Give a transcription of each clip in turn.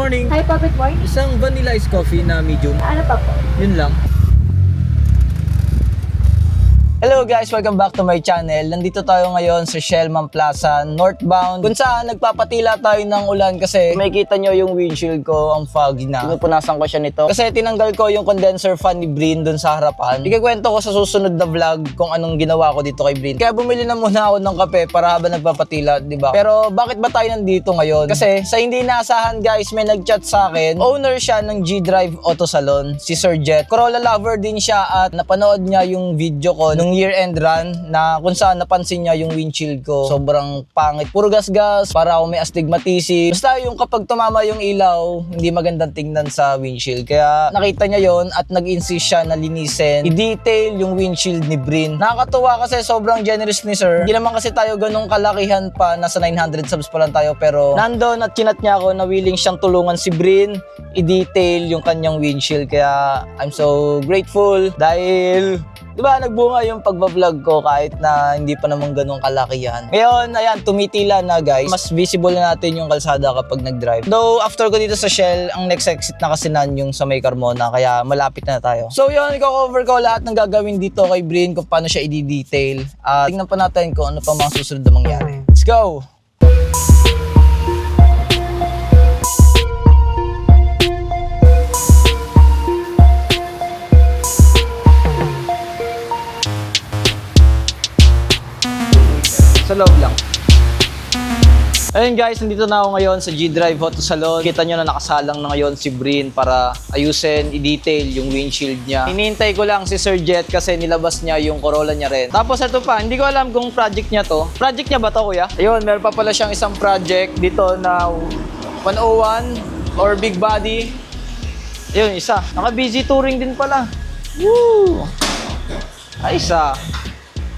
morning. Hi po, good morning. Isang vanilla iced coffee na medium. Ano pa po? Yun lang. Hello guys! Welcome back to my channel. Nandito tayo ngayon sa Shellman Plaza, northbound. Kung saan nagpapatila tayo ng ulan kasi makikita nyo yung windshield ko, ang foggy na. Pinupunasan ko siya nito. Kasi tinanggal ko yung condenser fan ni Brin dun sa harapan. Ikikwento ko sa susunod na vlog kung anong ginawa ko dito kay Brin. Kaya bumili na muna ako ng kape para habang nagpapatila, di ba? Pero bakit ba tayo nandito ngayon? Kasi sa hindi inaasahan guys, may nag-chat sa akin. Owner siya ng G-Drive Auto Salon, si Sir Jet. Corolla lover din siya at napanood niya yung video ko nung year-end run na kung saan napansin niya yung windshield ko. Sobrang pangit. Puro gas-gas, para ako may astigmatism. Basta yung kapag tumama yung ilaw, hindi magandang tingnan sa windshield. Kaya nakita niya yon at nag-insist siya na linisin, i-detail yung windshield ni Brin. Nakakatuwa kasi sobrang generous ni Sir. Hindi naman kasi tayo ganong kalakihan pa, nasa 900 subs pa lang tayo, pero nandun at chinat niya ako na willing siyang tulungan si Brin i-detail yung kanyang windshield. Kaya I'm so grateful dahil diba, nagbunga yung pagbablog ko kahit na hindi pa naman ganun kalakihan. Ngayon, ayan, tumitila na guys. Mas visible na natin yung kalsada kapag nag-drive. Though, after ko dito sa Shell, ang next exit na kasi nan yung sa may Carmona, kaya malapit na tayo. So yun, i-cover ko lahat ng gagawin dito kay Brin kung paano siya i-detail. Tingnan pa natin kung ano pa mga susunod na mangyari. Let's go! Sa loob lang. Ayun guys, nandito na ako ngayon sa G-Drive Auto Salon. Kita nyo na nakasalang na ngayon si Brin para ayusin, i-detail yung windshield niya. Hinihintay ko lang si Sir Jet kasi nilabas niya yung Corolla niya rin. Tapos ito pa, hindi ko alam kung project niya to. Project niya ba to, kuya? Ayun, meron pa pala siyang isang project dito na 101 or big body. Ayun, isa. Naka-busy touring din pala. Woo! Ay, isa.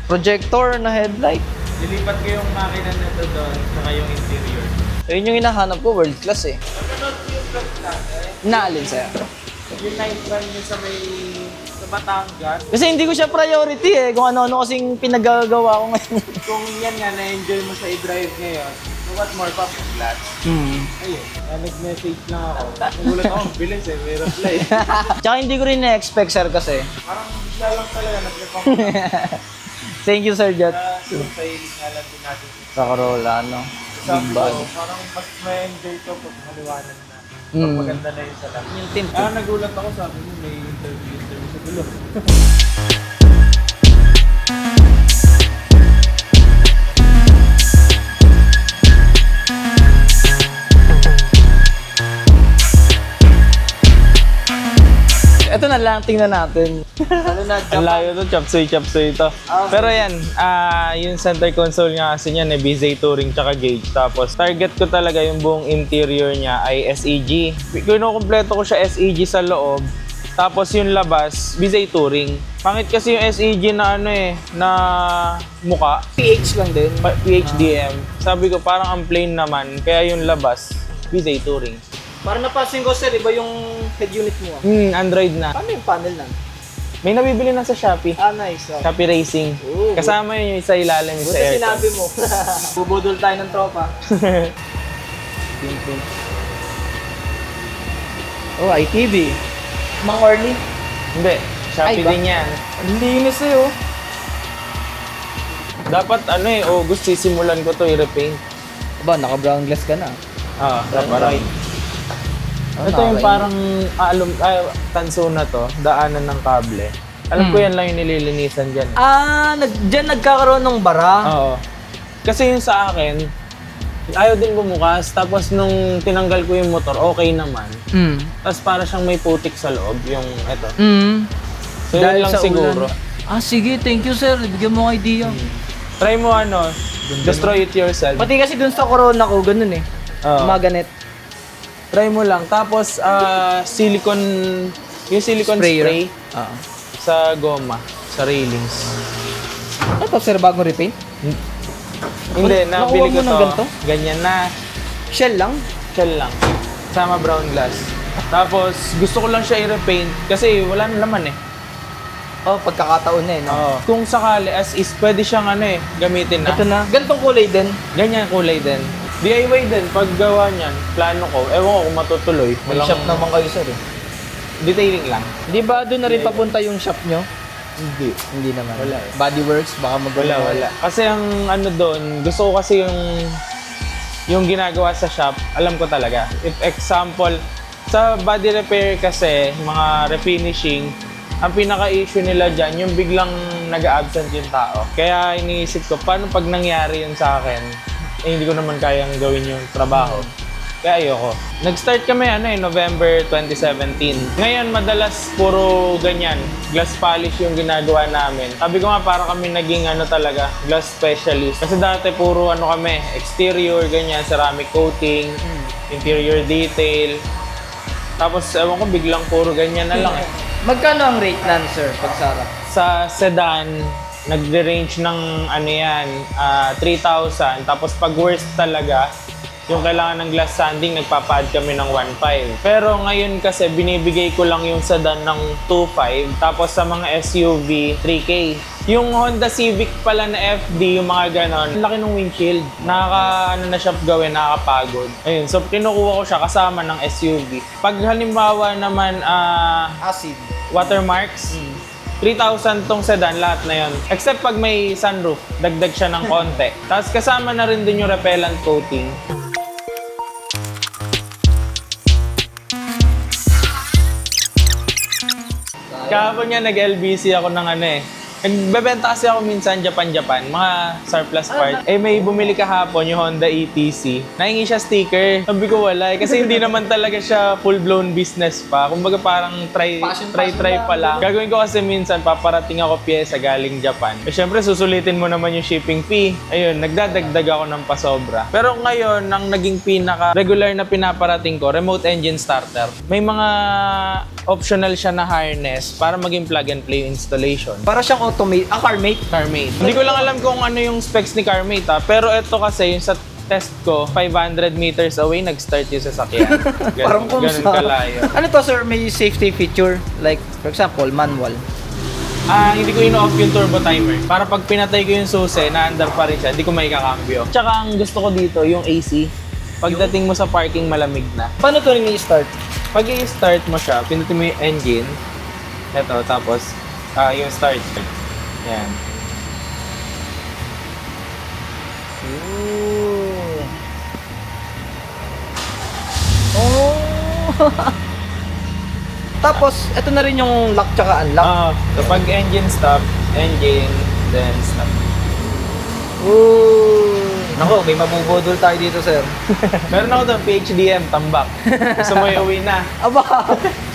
Projector na headlight. Nilipat ko yung makina na ito doon, saka yung interior. Ayun yung hinahanap ko, world class eh. Napanood ko yung vlog natin. Naalin sa'yo? Yung night run nyo sa may... sa Batangas. Kasi hindi ko siya priority eh, kung ano-ano kasing pinagagawa ko ngayon. Kung yan nga, na-enjoy mo sa i-drive ngayon, so what more pa? Flat. Ayun, nag-message lang ako. Nagulat ako, bilis eh, may reply. Tsaka hindi ko rin na-expect sir kasi. Parang bigla lang talaga, nag-reply. Thank you Sir Jet. Yung pahilig nga lang din natin. Sa Corolla, no? Sabi Big ko, body. parang mas ma-enjoy ko pag maliwanag na. Pag Mm. maganda na yung salam. Yung tint. Nagulat ako, sabi mo may interview sa dulo. Ito na lang, tingnan natin. Ano na, Ang layo to, chapsuy ito. Pero yan, yung center console nga kasi niyan, BZ Touring tsaka gauge. Tapos target ko talaga yung buong interior niya ay SEG. Kinukumpleto ko siya SEG sa loob. Tapos yung labas, BZ Touring. Pangit kasi yung SEG na ano eh, na muka. PH lang din. PHDM. Sabi ko parang ang plain naman, kaya yung labas, BZ Touring. Parang napansin ko sir, iba yung head unit mo. Android na. Paano yung panel nan? May nabibili na sa Shopee. Nice. Oh. Shopee Racing. Ooh, Kasama yun yung sa ilalim sa Buti aircon. sinabi mo. Bubudol tayo ng tropa. Oh, ITV. Mang Orly. Hindi, Shopee Ay, ba? din yan. Ang linis eh oh. Dapat August sisimulan ko to i-repaint. Aba, naka-brown glass ka na. Dapat. Ito yung parang tanso na to, daanan ng kable. Alam ko yan lang yung nililinisan dyan. Diyan nagkakaroon ng bara. Oo. Kasi yung sa akin, ayaw din bumukas. Tapos nung tinanggal ko yung motor, okay naman. Tapos para siyang may putik sa loob, yung ito. So yun lang siguro. Sige, thank you sir. Bigyan mo ng idea. Try mo destroy it yourself. Pati kasi dun sa Corona ko, ganun eh. Oo. Maganet. Try mo lang. Tapos, silicone spray sa goma, sa railings. Ito sir, bagong repaint? Hindi, nabili nakuha mo ko to. ng ganito? Ganyan na. Shell lang? Shell lang. Sama brown glass. Tapos, gusto ko lang siya i-repaint kasi wala na laman eh. Oh, pagkakataon na eh, no? Oo. Kung sakali, as is, pwede siyang gamitin na. Ito na. Ganitong kulay din. Ganyan kulay din. DIY din, paggawa niyan, plano ko, ewan ko kung matutuloy. May shop naman kayo, sir. Detailing lang. Di ba doon na rin papunta yung shop nyo? Hindi. Hindi naman. Wala. Bodyworks, baka Wala. Kasi ang ano doon, gusto ko kasi yung ginagawa sa shop, alam ko talaga. If example, sa body repair kasi, mga refinishing, ang pinaka-issue nila dyan, yung biglang nag-absent yung tao. Kaya iniisip ko, paano pag nangyari yun sa akin, hindi ko naman kayang gawin yung trabaho. Kaya ayoko. Nag-start kami November 2017. Ngayon, madalas puro ganyan. Glass polish yung ginagawa namin. Sabi ko nga, para kami naging talaga, glass specialist. Kasi dati puro kami, exterior, ganyan, ceramic coating, interior detail. Tapos, ewan ko, biglang puro ganyan na lang Magkano ang rate nan, sir, pag sarap? Sa sedan, nagre-range ng 3,000. Tapos pag worst talaga, yung kailangan ng glass sanding, nagpapa-add kami ng 1,500. Pero ngayon kasi binibigay ko lang yung sedan ng 2,500. Tapos sa mga SUV, 3K. Yung Honda Civic pala na FD, yung mga ganon, laki ng windshield. Na siya gawin, nakakapagod. Ayun, so kinukuha ko siya kasama ng SUV. Pag halimbawa naman, Acid. watermarks, 3,000 tong sedan, lahat na yon. Except pag may sunroof, dagdag siya ng konti. Tapos kasama na rin din yung repellent coating. Kahapon nga nag-LBC ako ng Nagbebenta kasi ako minsan Japan, mga surplus part. May bumili kahapon yung Honda ETC. Nahingi siya sticker. Sabi ko wala kasi hindi naman talaga siya full-blown business pa. Kumbaga parang try pa lang. Gagawin ko kasi minsan paparating ako pyesa galing Japan. Syempre susulitin mo naman yung shipping fee. Ayun, nagdadagdag ako ng pasobra. Pero ngayon, ang naging pinaka regular na pinaparating ko, remote engine starter. May mga optional siya na harness para maging plug and play installation. Para siyang CarMate? CarMate. Hindi ko lang alam kung ano yung specs ni CarMate pero ito kasi yung sa test ko, 500 meters away, nag-start yung sasakyan. Parang ganun kalayo. Ano to, sir? May safety feature? Like, for example, manual. Hindi ko ino-off yung turbo timer. Para pag pinatay ko yung susi, naandar pa rin siya, hindi ko may kakambyo. Tsaka ang gusto ko dito, yung AC. Pagdating mo sa parking, malamig na. Paano to rin i-start? Pag i-start mo siya, pinutin mo yung engine. Ito, tapos yung start. Yan. Ooh. Oh. Tapos, ito na rin yung lock tsaka unlock. So pag engine stop, engine, then stop. Ooh. Nako, may mabubudol tayo dito, sir. Meron ako doon, PHDM, tambak. Gusto mo uwi na. Aba,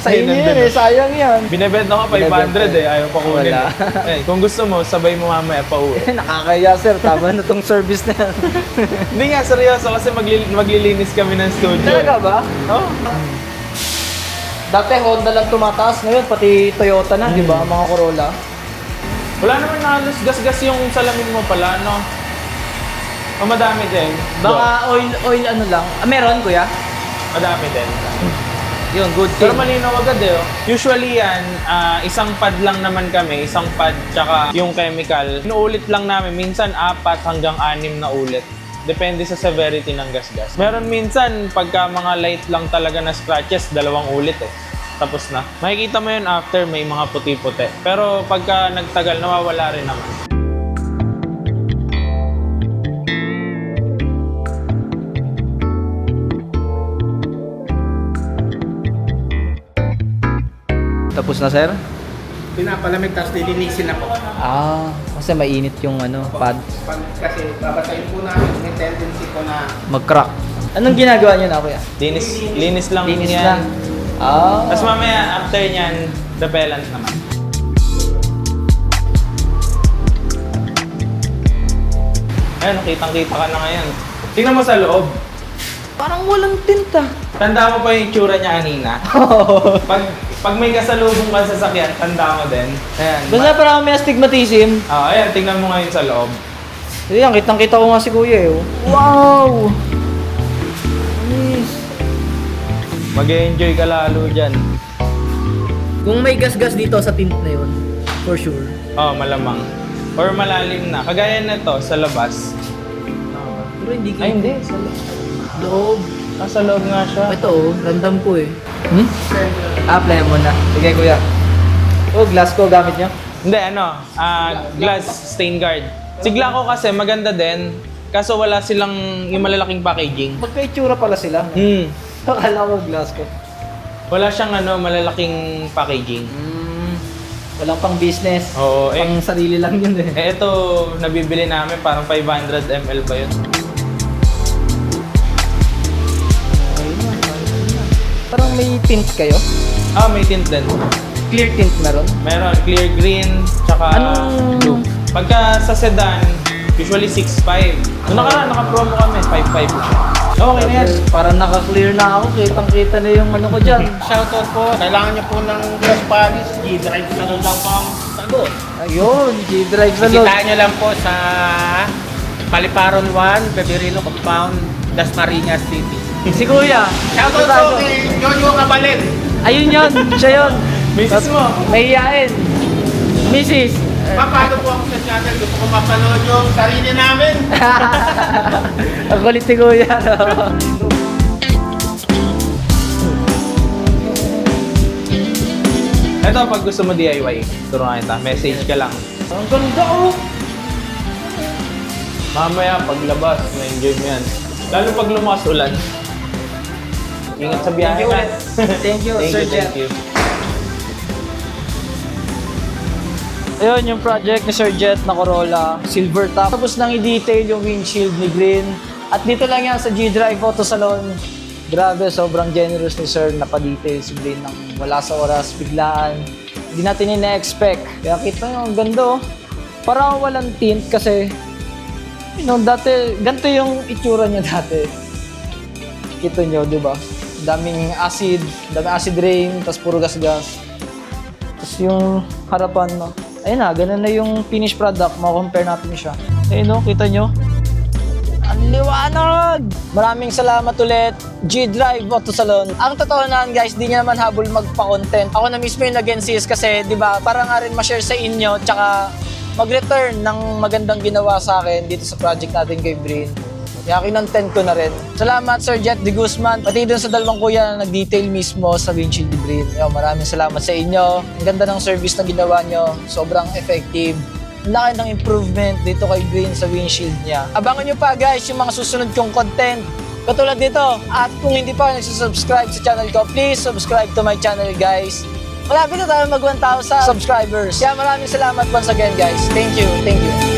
sa inyo yan sayang yan. Binebenta ko 500 ayaw pa kunin. Wala. Kung gusto mo, sabay mo mamaya pa uwi. Nakakaya, sir. Tama na tong service na yan. Hindi nga, seryoso kasi maglilinis kami ng studio. Talaga ba? Oo. Dati Honda lang tumataas, ngayon pati Toyota na, di ba? Mga Corolla. Wala naman na halos gas-gas yung salamin mo pala, no? O madami din. Baka oil ano lang. Meron, kuya? Madami din. Yun, good Pero thing. malinaw agad Usually yan, isang pad lang naman kami, isang pad tsaka yung chemical. Inuulit lang namin, minsan 4 hanggang 6 na ulit. Depende sa severity ng gas-gas. Meron minsan, pagka mga light lang talaga na scratches, 2 ulit Tapos na. Makikita mo yun after, may mga puti-puti. Pero pagka nagtagal, nawawala rin naman. Tapos na, sir? Pinapalamig tapos lilinisin na po. Kasi mainit yung pad. Kasi babasahin po namin, may tendency po na Mag-crack. Anong ginagawa niyo na, kuya? Linis lang Linis yan. lang. Tapos mamaya, after nyan, repellent naman. Ayun, kitang-kita ka na ngayon. Tingnan mo sa loob. Parang walang tinta. Tanda mo pa yung itsura niya kanina. Pag may kasalubong ka sa sasakyan, tanda mo din. Ayan. Basta parang may astigmatism. Ayan, tingnan mo ngayon sa loob. Ayan, kitang-kita ko nga si kuya Wow! Nice. Mag-enjoy ka lalo dyan. Kung may gas-gas dito sa tint na yun, for sure. Malamang. Or malalim na. Kagaya na to sa labas. Pero hindi Ay, hindi. Sa loob. Nasa loob nga siya. Ito oh, random po eh. Apply mo na. Sige kuya. Oh, glass ko gamit niya. Hindi, glass stain guard. Sigla ko kasi maganda din, kaso wala silang yung malalaking packaging. Magka-itsura pala sila. Akala ko glass ko. Wala siyang malalaking packaging. Walang pang business. Oo, Pang sarili lang yun eh. ito, nabibili namin, parang 500 ml ba yun? Parang may tint kayo? May tint din. Clear tint meron? Meron, clear green, tsaka blue. Pagka sa sedan, usually 6.5. Nung nakaraan, naka-promo kami, 5.5 lang. Okay na yan. Parang naka-clear na ako. Kitang-kita na yung ano ko dyan. Shoutout po. Kailangan niyo po ng glass panis. G-Drive Salon lang po ang sagot. Ayun, G-Drive Salon. Kitaan niyo lang po sa Paliparon 1, Beberino Compound, Dasmariñas City. Si Kuya. Shoutout po kay Jojo Cabalet. Ayun yun, siya yun. Misis mo. Mahihain. Mrs. Papalo po ako sa channel. Gusto ko mapanood yung sarili namin. Ang kulit ni Kuya. No? Ito, pag gusto mo DIY, turuan kita. Message ka lang. Ang ganda oh. Mamaya, paglabas, ma-enjoy mo yan. Lalo pag lumakas ulan. Ingat sa biyahe ka. Thank you, Sir Jet. Thank you. Ayun, yung project ni Sir Jet na Corolla, silver top. Tapos nang i-detail yung windshield ni Green. At dito lang yan sa G-Drive Auto Salon. Grabe, sobrang generous ni Sir. Napa-detail si Green ng wala sa oras, biglaan. Hindi natin ina-expect. Kaya kita nyo, ang ganda oh. Parang walang tint kasi dati, ganito yung itsura niya dati. Kita nyo, di ba? Daming acid rain, tapos puro gas-gas. Tapos yung harapan, no? Ayun na, ganun na yung finished product. Makakompare natin siya. Ayun no, kita nyo. Ang liwanag! Maraming salamat ulit, G-Drive Auto Salon. Ang totoo naman guys, di niya naman habol magpa-content. Ako na mismo yung nag-insist kasi, di ba, para nga rin ma-share sa inyo, tsaka mag-return ng magandang ginawa sa akin dito sa project natin kay Green. Kaya kinontent ko na rin. Salamat Sir Jet de Guzman, pati dun sa dalawang kuya na nag-detail mismo sa windshield ni Green. Maraming salamat sa inyo. Ang ganda ng service na ginawa nyo. Sobrang effective. Ang laki ng improvement dito kay Green sa windshield niya. Abangan nyo pa guys yung mga susunod kong content katulad dito. At kung hindi pa nagsusubscribe sa channel ko, please subscribe to my channel guys. Malapit na tayo mag 1,000 subscribers. Kaya maraming salamat once again guys. Thank you. Thank you.